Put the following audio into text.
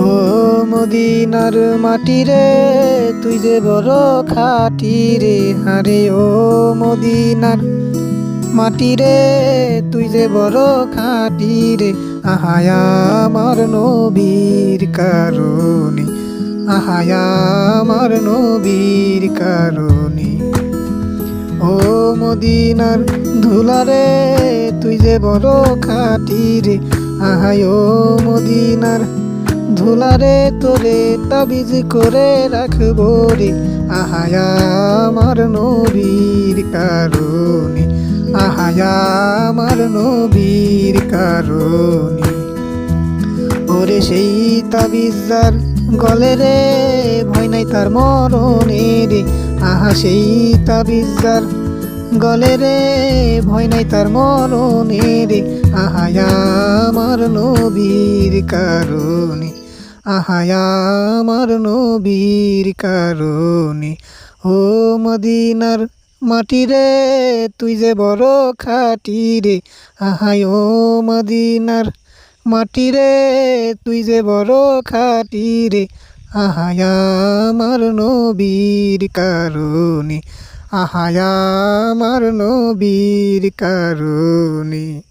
ও মদিনার মাটি রে, তুই যে বড় খাঁটি রে। হারে ও মদিনার মাটি রে, তুই যে বড় খাঁটি রে। আহায়া আমার নবীর কারণে, আহায়া আমার নবীর কারণে। ও মদিনার ধুলারে, তুই যে বড় খাঁটি রে। আহায় ও মদিনার ধুলারে, তোরে তাবিজ করে রাখবো রে। আহায়া আমার নবীর কারণে, আহায়া আমার নবীর কারণে। ওরে সেই তাবিজার গলে রে, ভয় নাই তার মরণে রে। আহা সেই তাবিজার গলে রে, ভয় নাই তার মরণে রে। আহায়া আমার নবীর কারণে, আহায়া আমার নবীর কারণে। ও মদিনার মাটি রে, তুই যে বড় খাঁটি রে। আহায় ও মদিনার মাটি রে, তুই যে বড় খাঁটি রে। আহায়া আমার নবীর কারণে, আহায়া আমার নবীর কারণে।